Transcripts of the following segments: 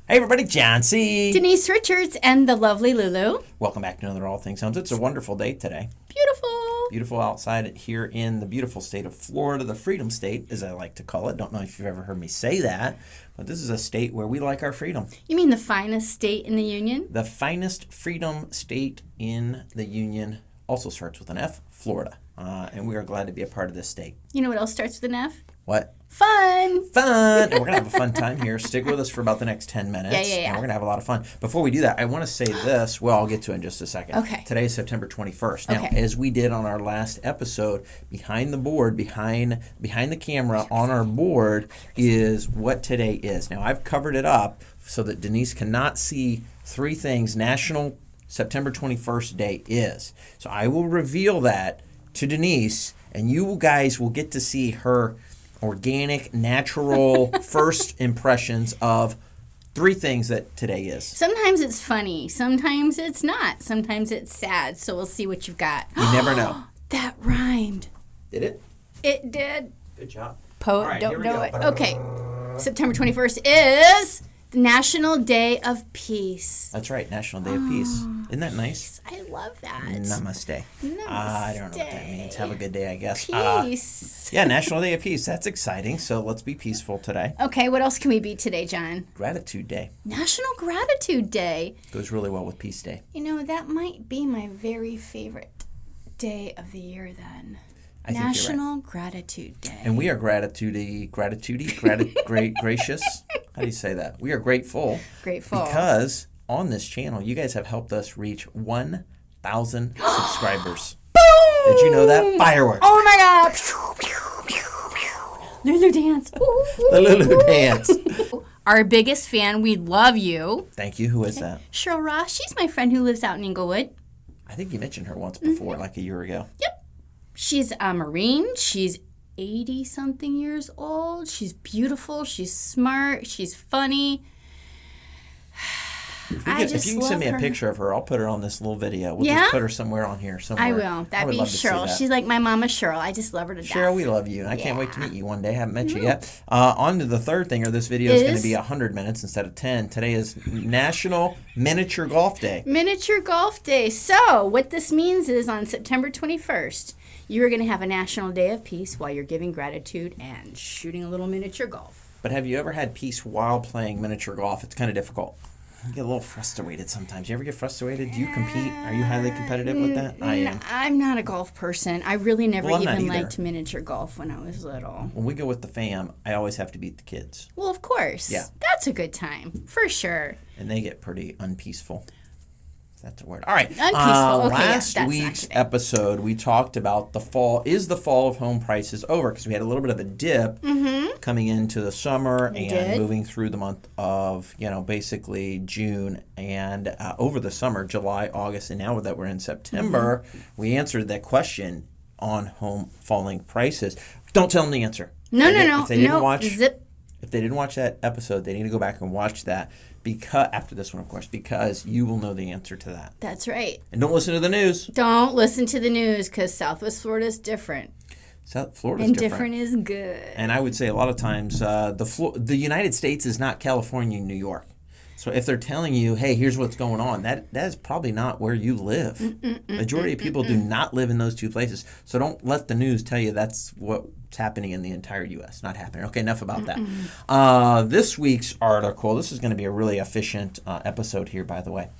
Hey everybody, John C. Denise Richards and the lovely Lulu. Welcome back to another All Things Homes. It's a wonderful day today. Beautiful. Beautiful outside here in the beautiful state of Florida, the Freedom State, as I like to call it. Don't know if you've ever heard me say that, but this is a state where we like our freedom. You mean the finest state in the Union? The finest freedom state in the Union also starts with an F, Florida. And we are glad to be a part of this state. You know what else starts with an F? What? Fun. Fun. And we're going to have a fun time here. Stick with us for about the next 10 minutes. Yeah. And we're going to have a lot of fun. Before we do that, I want to say this. Well, I'll get to it in just a second. Okay. Today is September 21st. Now, Okay. as we did on our last episode, behind the board, behind the camera on our board is what today is. Now, I've covered it up so that Denise cannot see three things National September 21st Day is. So I will reveal that to Denise, and you guys will get to see her organic, natural first impressions of three things that today is. Sometimes it's funny. Sometimes it's not. Sometimes it's sad. So we'll see what you've got. You never know. That rhymed. Did it? It did. Good job. Poet, All right, don't here we know go. it. Okay. September 21st is the National Day of Peace. That's right, National Day of Peace. Isn't that nice? I love that. Namaste. I don't know what that means. Have a good day, I guess. Peace. Yeah, National Day of Peace. That's exciting. So let's be peaceful today. Okay, what else can we be today, John? Gratitude Day. National Gratitude Day. Goes really well with Peace Day. You know, that might be my very favorite day of the year then. I think you're right. National Gratitude Day. And we are gracious. How do you say that? We are grateful. Grateful. Because on this channel, you guys have helped us reach 1,000 subscribers. Boom! Did you know that? Fireworks. Oh my God. Lulu dance. The Lulu dance. Our biggest fan, we love you. Thank you. Who is that? Cheryl Ross. She's my friend who lives out in Inglewood. I think you mentioned her once before, like a year ago. Yep. She's a Marine. She's 80-something years old. She's beautiful. She's smart. She's funny. If you can send me a picture of her, I'll put her on this little video. We'll just put her somewhere on here. Somewhere. I will. That'd be Cheryl. She's like my mama Cheryl. I just love her to death. Cheryl, we love you. And I can't wait to meet you one day. I haven't met you yet. On to the third thing, or this video is going to be 100 minutes instead of 10. Today is National Miniature Golf Day. Miniature Golf Day. So what this means is on September 21st, you're going to have a National Day of Peace while you're giving gratitude and shooting a little miniature golf. But have you ever had peace while playing miniature golf? It's kind of difficult. You get a little frustrated sometimes. You ever get frustrated? Do you compete? Are you highly competitive with that? I am. I'm not a golf person. I really never Well, I'm not even either. liked miniature golf when I was little. When we go with the fam, I always have to beat the kids. Well, of course. Yeah. That's a good time, for sure. And they get pretty unpeaceful. That's a word. All right. Unpeaceful. Okay, last that's week's not good. episode, we talked about the fall. Is the fall of home prices over? Because we had a little bit of a dip coming into the summer and moving through the month of, basically June and over the summer, July, August, and now that we're in September, we answered that question on home falling prices. Don't tell them the answer. No. If they didn't watch, Zip. if they didn't watch that episode, they need to go back and watch that. After this one, of course, because you will know the answer to that. That's right. And don't listen to the news. Don't listen to the news because Southwest Florida is different. South Florida's And different. different is good. And I would say a lot of times the United States is not California and New York. So if they're telling you, hey, here's what's going on, that is probably not where you live. Majority of people do not live in those two places. So don't let the news tell you that's what's happening in the entire U.S. Not happening. Okay, enough about that. This week's article, this is going to be a really efficient episode here, by the way.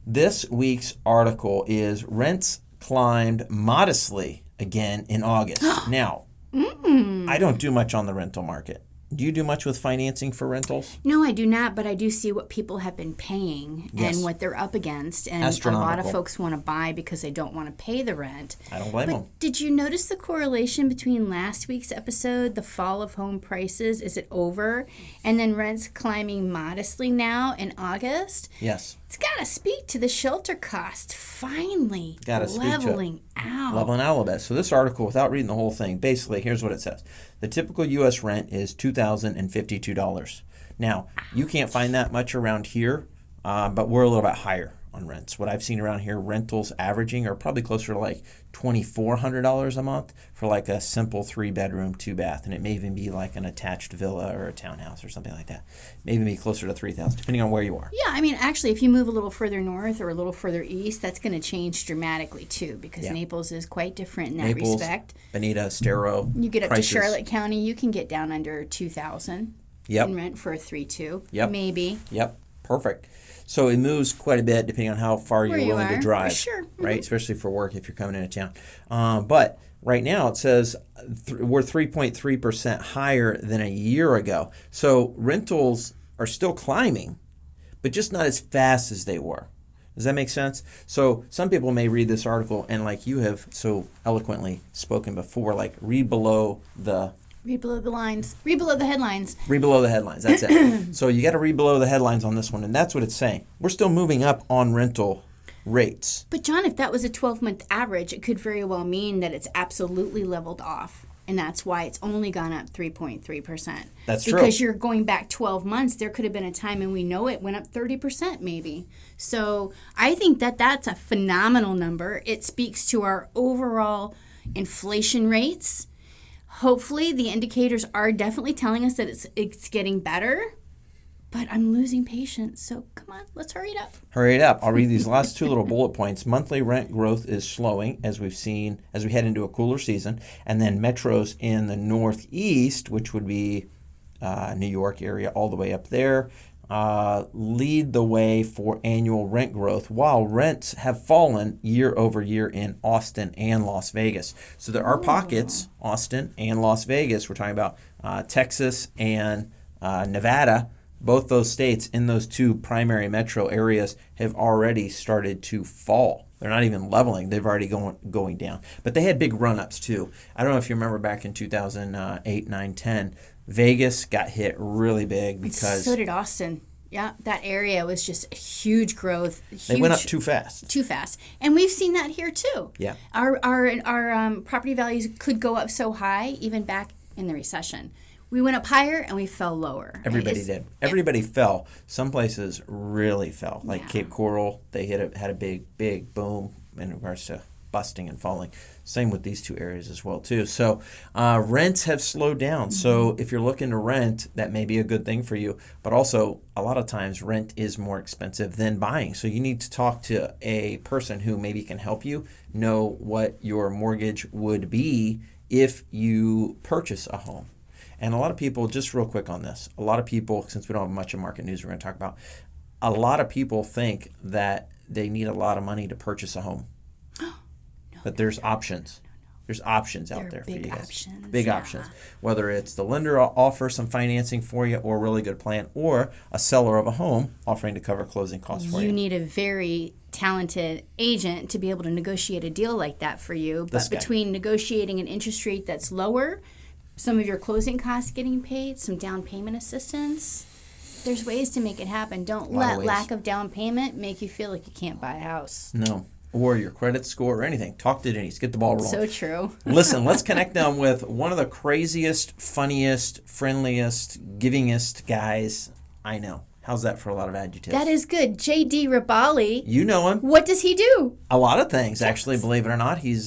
This week's article is Rents Climbed Modestly Again in August. Now, I don't do much on the rental market. Do you do much with financing for rentals? No, I do not, but I do see what people have been paying and what they're up against. And a lot of folks want to buy because they don't want to pay the rent. I don't blame them. Did you notice the correlation between last week's episode, the fall of home prices, is it over? And then rents climbing modestly now in August? Yes. It's got to speak to the shelter cost finally leveling out. Leveling out a little bit. So this article, without reading the whole thing, basically, here's what it says. The typical U.S. rent is $2,052. Now, you can't find that much around here, but we're a little bit higher. on rents. What I've seen around here, rentals averaging are probably closer to like $2,400 a month for like a simple 3-bedroom, 2-bath, and it may even be like an attached villa or a townhouse or something like that. It may even be closer to $3,000, depending on where you are. Yeah, I mean, actually, if you move a little further north or a little further east, that's going to change dramatically too, because Naples is quite different in that respect. Bonita, Estero. You get up prices. to Charlotte County, you can get down under $2,000 in rent for a 3-2, maybe. Yep, perfect. So it moves quite a bit depending on how far you're willing to drive, sure. right? Especially for work if you're coming into town. But right now it says we're 3.3% higher than a year ago. So rentals are still climbing, but just not as fast as they were. Does that make sense? So some people may read this article and, like you have so eloquently spoken before, like read below the lines. Read below the headlines. Read below the headlines. That's it. So you got to read below the headlines on this one, and that's what it's saying. We're still moving up on rental rates. But John, if that was a 12-month average, it could very well mean that it's absolutely leveled off, and that's why it's only gone up 3.3%. That's true. Because you're going back 12 months, there could have been a time, and we know it went up 30% maybe. So I think that that's a phenomenal number. It speaks to our overall inflation rates. Hopefully, the indicators are definitely telling us that it's getting better, but I'm losing patience. So come on, let's hurry it up. Hurry it up. I'll read these last two little bullet points. Monthly rent growth is slowing as we've seen as we head into a cooler season. And then metros in the Northeast, which would be New York area all the way up there, lead the way for annual rent growth, while rents have fallen year over year in Austin and Las Vegas. So there are pockets, Austin and Las Vegas. We're talking about Texas and Nevada. Both those states in those two primary metro areas have already started to fall. They're not even leveling. They've already going down. But they had big run-ups too. I don't know if you remember back in 2008, 9, 10, Vegas got hit really big because... So did Austin. Yeah, that area was just huge growth. They went up too fast. Too fast. And we've seen that here too. Yeah. Our property values could go up so high even back in the recession. We went up higher and we fell lower. Everybody did. Everybody fell. Some places really fell. Like Cape Coral, they had a big boom in regards to busting and falling. Same with these two areas as well too. So rents have slowed down. Mm-hmm. So if you're looking to rent, that may be a good thing for you. But also, a lot of times rent is more expensive than buying. So you need to talk to a person who maybe can help you know what your mortgage would be if you purchase a home. And a lot of people, just real quick on this, a lot of people, since we don't have much of market news we're going to talk about, a lot of people think that they need a lot of money to purchase a home. But there's options. There's options out there for you guys. Big options. Whether it's the lender offers some financing for you or a really good plan, or a seller of a home offering to cover closing costs for you. You need a very talented agent to be able to negotiate a deal like that for you. But between negotiating an interest rate that's lower, some of your closing costs getting paid, some down payment assistance, there's ways to make it happen. Don't let lack of down payment make you feel like you can't buy a house. No. Or your credit score or anything. Talk to Denise. Get the ball rolling. So true. Listen, let's connect them with one of the craziest, funniest, friendliest, givingest guys I know. How's that for a lot of adjectives? That is good. J.D. Ribali. You know him. What does he do? A lot of things, actually, believe it or not. He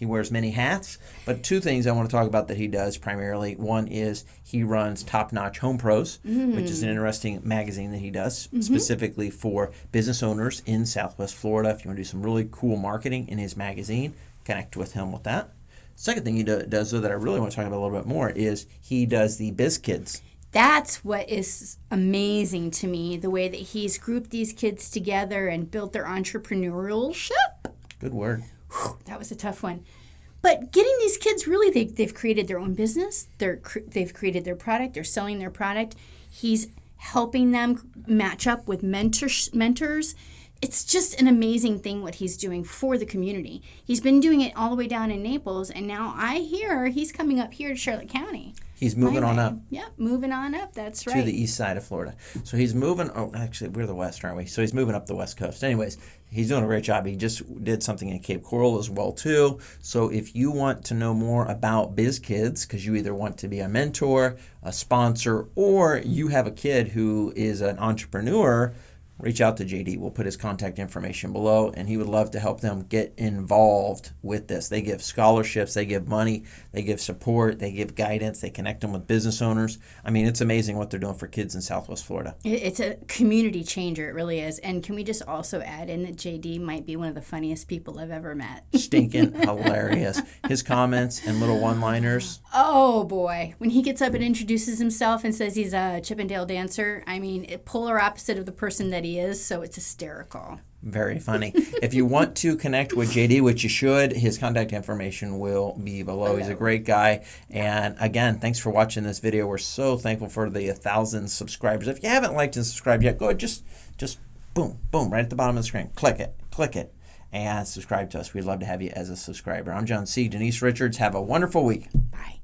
wears many hats. But two things I want to talk about that he does primarily. One is he runs Top Notch Home Pros, which is an interesting magazine that he does specifically for business owners in Southwest Florida. If you want to do some really cool marketing in his magazine, connect with him with that. Second thing he does, though, that I really want to talk about a little bit more is he does the Biz Kids. That's what is amazing to me, the way that he's grouped these kids together and built their entrepreneurship. Good word. Whew, that was a tough one. But getting these kids, really, they've created their own business. They've created their product. They're selling their product. He's helping them match up with mentors. It's just an amazing thing what he's doing for the community. He's been doing it all the way down in Naples, and now I hear he's coming up here to Charlotte County. He's moving on up. Yeah, moving on up. That's right. To the east side of Florida. So he's moving. Oh, actually, we're the west, aren't we? So he's moving up the west coast. Anyways, he's doing a great job. He just did something in Cape Coral as well, too. So if you want to know more about Biz Kids, because you either want to be a mentor, a sponsor, or you have a kid who is an entrepreneur, reach out to JD. We'll put his contact information below, and he would love to help them get involved with this. They give scholarships, they give money, they give support, they give guidance, they connect them with business owners. I mean, it's amazing what they're doing for kids in Southwest Florida. It's a community changer, it really is. And can we just also add in that JD might be one of the funniest people I've ever met. Stinking hilarious. His comments and little one-liners. Oh, boy. When he gets up and introduces himself and says he's a Chippendale dancer, I mean, polar opposite of the person that he is, so it's hysterical. Very funny. If you want to connect with JD, which you should, his contact information will be below. He's a great guy. And again, thanks for watching this video. We're so thankful for the 1,000 subscribers. If you haven't liked and subscribed yet, go ahead, just boom, right at the bottom of the screen. Click it, and subscribe to us. We'd love to have you as a subscriber. I'm John C. Denise Richards. Have a wonderful week. Bye.